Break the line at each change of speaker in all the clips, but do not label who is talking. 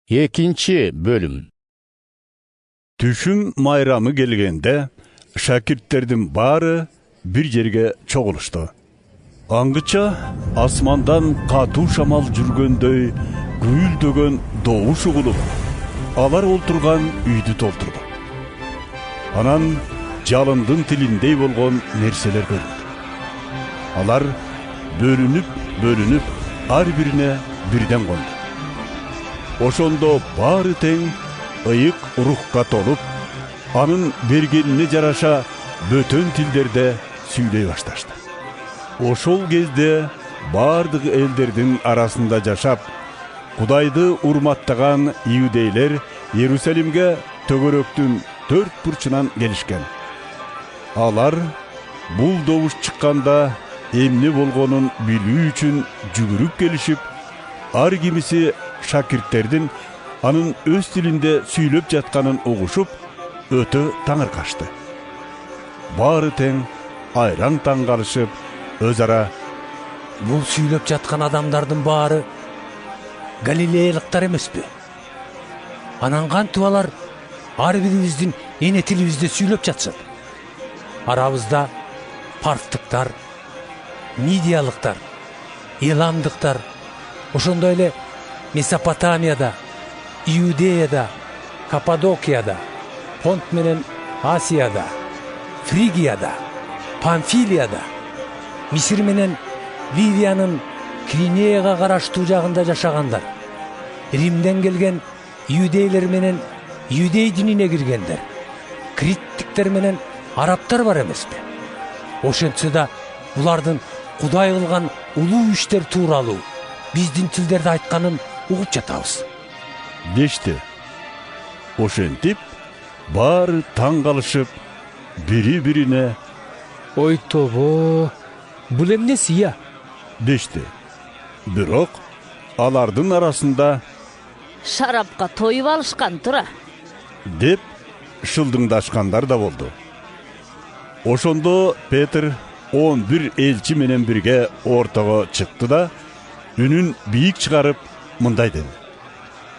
Экинчи бөлүм.
Түшүм майрамы келгенде шакирттердин баары бир жерге чогулушту. Аңгыча асмандан катуу шамал жүргөндөй гүйлдөгөн добуш угулуп, алар олтурган үйдү толтурду. Анан жалындын тилиндей болгон нерселер көрүндү. Алар бөлүнүп, ар бирине бирден конду. Ошондо баары тең ыйык рухка толуп, анын бергенине жараша бөтөн тилдерде сүйлөй башташты. Ошол кезде бардык элдердин арасында жашап, Кудайды урматтаган иудейлер Иерусалимге төгөрөктүн 4 бурчунан келишкен. Алар бул добуш чыкканда эмне болгонун билүү үчүн жүгүрүп келишип, ар кимиси шакирттердин анын өз тилинде сүйлөп жатканын угушуп, өтө таңыркашты. Баары тең айраң таң калышып, өз ара:
бул сүйлөп жаткан адамдардын баары галилеялыктар эмеспи? Анан кантип алар ар бирибиздин эне тилибизде сүйлөп жатышат? Арабызда парфтыктар, мидиялыктар, эламдыктар, ошондой эле Месопотамияда, Иудеяда, Каппадокияда, Понт менен Асияда, Фригияда, Памфилияда, Мисир менен Ливиянын Кринеяга караштуу жагында жашагандар. Римден келген иудейлер менен иудей динине киргендер. Криттиктер менен арабтар бар эмеспи? Ошентсе да булардын Кудай кылган улуу иштер тууралуу биздин тилдерде айтканын угуп жатабыз
дешти. Ошентип баары таң калышып, бири-бирине:
ой тобо, бул эмне сыя?
дешти. Бирок алардын арасында:
шарапка тоюп алышкан тура
деп шылдыңдашкандар да болду. Ошондо Петр 11 элчи менен бирге ортого чыкты да үнүн бийик чыгарып мындай деди: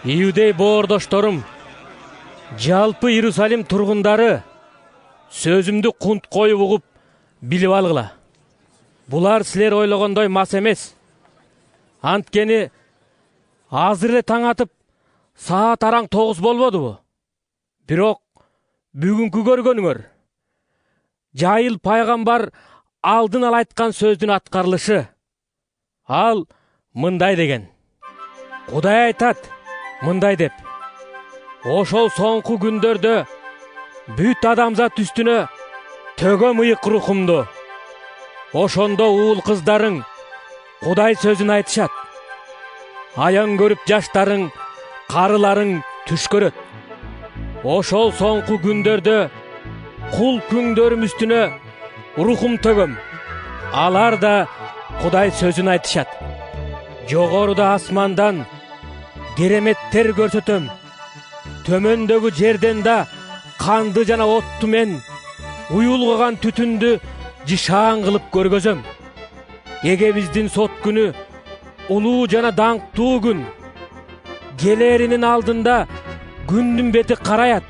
Иудей боордошторум, жалпы Иерусалим тургундары, сөзүмдү кунт коюп угуп билип алгыла. Булар силер ойлогондой мас эмес. Анткени азыр эле таң атып, саат араң 9 болбодубу? Бирок бүгүнкү көргөнүңөр жайыл пайгамбар алдын ала айткан сөздүн аткарылышы. Ал мындай деген: Кудай айтат мындай деп: ошол соңку күндөрдө бүт адамзат үстүнө төгөм ыйык рухумду. Ошондо уул кыздарың Кудай сөзүн айтышат. Аян көрүп жаштарың, карыларың түш көрөт. Ошол соңку күндөрдө кул күңдөрүм үстүнө рухум төгөм. Алар да Кудай сөзүн айтышат. Жогоруда асмандан кереметтер көрсөтөм. Төмөндөгү жерден да канды жана отту мен уюлгаган түтүндү жишаан кылып көргөзөм. Эгебиздин сот күнү улуу жана даңктуу күн. Келеринин алдында күндүн бети караят,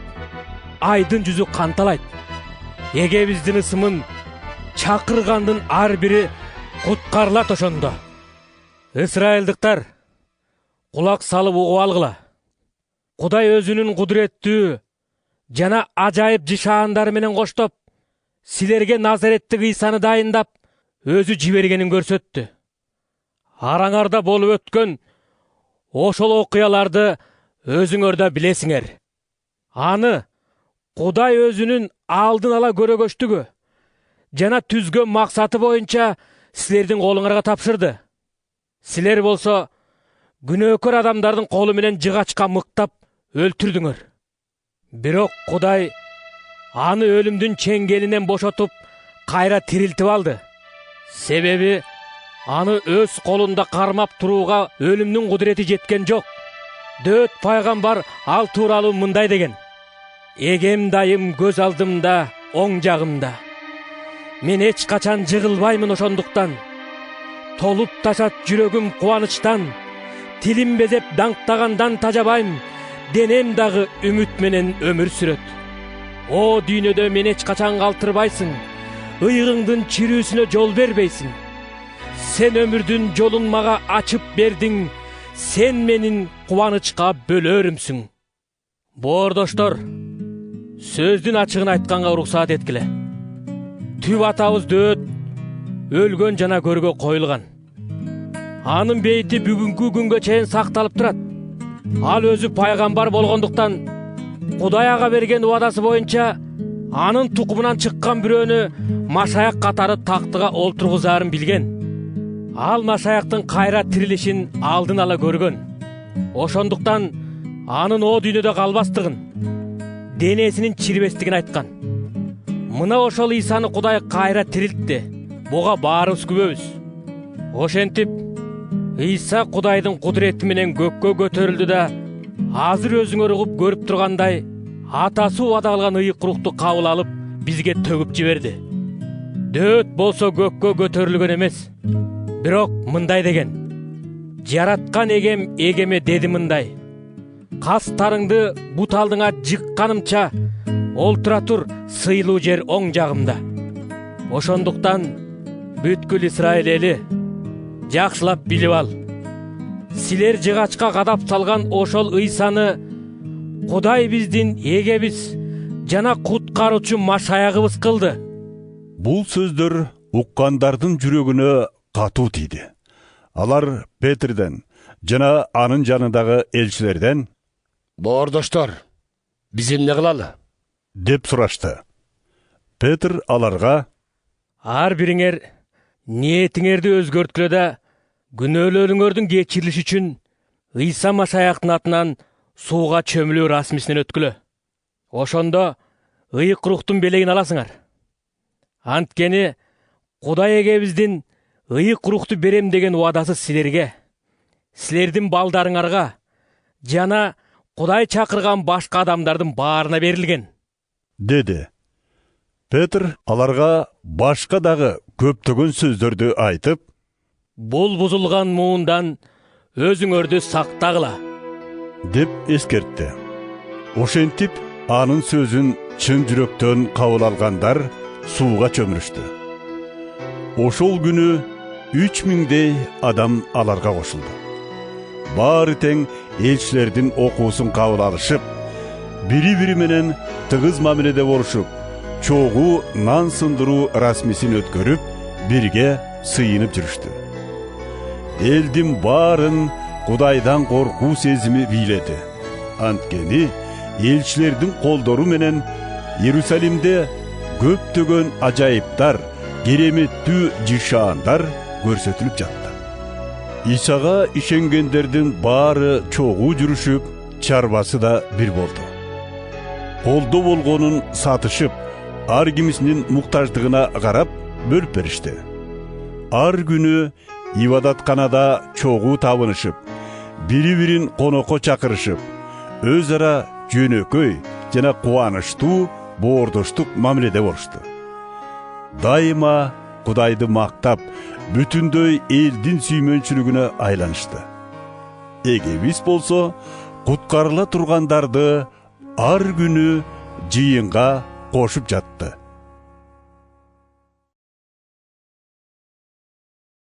айдын жүзү канталайт. Эгебиздин ысымын чакыргандын ар бири куткарылат ошондо. Исраилдыктар, кулак салып угуп алгыла. Кудай өзүнүн кудуреттүү жана ажайып жишаандары менен коштоп, силерге Назареттик Ыйсаны дайындап, өзү жибергенин көрсөттү. Араңарда болуп өткөн ошол окуяларды өзүңөр да билесиңер. Аны Кудай өзүнүн алдын ала көрөгөчтүгү жана түзгөн максаты боюнча силердин колуңарга тапшырды. Силер болсо күнөөкөр адамдардын колу менен жыгачка мыктап өлтүрдүңөр. Бирок Кудай аны өлүмдүн чеңгелинен бошотуп, кайра тирилтип алды. Себеби аны өз колунда кармап турууга өлүмдүн кудурети жеткен жок. Дөт пайгамбар ал тууралуу мындай деген: эгем дайым көз алдымда, оң жагымда. Мен эч качан жыгылбаймын ошондуктан. Толуп ташат жүрөгүм кубанычтан. тилим безеп даңктагандан тажабайм, денем дагы үмүт менен өмүр сүрөт. О дүйнөдө мени эч качан калтырбайсың, ыйыгыңдын чирүүсүнө жол бербейсиң. Сен өмүрдүн жолун мага ачып бердиң, сен менин кубанычка бөлөрүмсүң. Боордоштор, сөздүн ачыгын айтканга уруксаат эткиле. Түп атабыз Дөөт өлгөн жана көргө коюлган. Анын бейити бүгүнкү күнгө чейин сакталып турат. Ал өзү пайгамбар болгондуктан Кудай ага берген убадасы боюнча анын тукумунан чыккан бирөөнү Машаяк катары тактыга олтургузаарын билген. Ал Машаяктын кайра тирилишин алдын ала көргөн. Ошондуктан анын о дүйнөдө калбастыгын, денесинин чирбестигин айткан. Мына ошол Исаны Кудай кайра тирилтти. Буга баарыбыз күбөбүз. Ошентип, Иса Кудайдын кудурети менен көккө көтөрүлдү да, азыр өзүңөр угуп көрүп тургандай, атасы убада кылган ыйык рукту кабыл алып, бизге төгүп жиберди. Дөөт болсо көккө көтөрүлгөн эмес, бирок мындай деген: жараткан эгем эгеме деди мындай: кастарыңды бут алдыңа жыкканымча, олтура тур сыйлуу жер оң жагымда. Ошондуктан бүткүл Исраил эли, жакшылап билип ал. Силер жыгачка кадап салган ошол Ыйсаны Кудай биздин эгебиз жана куткаруучу Машаягыбыз кылды.
Бул сөздөр уккандардын жүрөгүнө катуу тийди. Алар Петрден жана анын жанындагы элчилерден:
Боордоштор, биз эмне кылалы?
деп сурашты. Петр аларга:
Ар бириңер ниетиңерди өзгөрткүлө да, күнөөлөрүңөрдүн кечирилиши үчүн Ыйса Машаяктын атынан сууга чөмүлүү расмисинен өткүлө. Ошондо ыйык руктун белегин аласыңар. Анткени Кудай эгебиздин ыйык рухту берем деген убадасы силерге, силердин балдарыңарга жана Кудай чакырган башка адамдардын баарына берилген,
деди. Петр аларга башка дагы көптөгөн сөздөрдү айтып:
бул бузулган муундан өзүңөрдү сактагыла,
деп эскертти. Ошентип, анын сөзүн чын жүрөктөн кабыл алгандар сууга чөмүрүштү. Ошол күнү 3000дей адам аларга кошулду. Баары тең элчилердин окуусун кабыл алышып, бири-бири менен тыгыз мамиледе болушуп, чогуу нан сындыруу расмисин өткөрүп, бирге сыйынып жүрүштү. Элдин баарын Кудайдан коркуу сезими бийледи. Анткени элчилердин колдору менен Иерусалимде көптөгөн ажайыптар, кереметтүү жишаандар көрсөтүлүп жатты. Исага ишенгендердин баары чогуу жүрүшүп, чарбасы да бир болду. Колдо болгонун сатышып, ар кимисинин муктаждыгына карап бөлүп беришти. Ар күнү ибадатканада чогуу табынышып, бири-бирин конокко чакырышып, өз ара жөнөкөй жана кубанычтуу боордоштук мамиледе болушту. Дайыма Кудайды мактап, бүтүндөй элдин сүймөнчүлүгүнө айланышты. Эгебиз болсо куткарыла тургандарды ар күнү жыйынга кошуп жатты.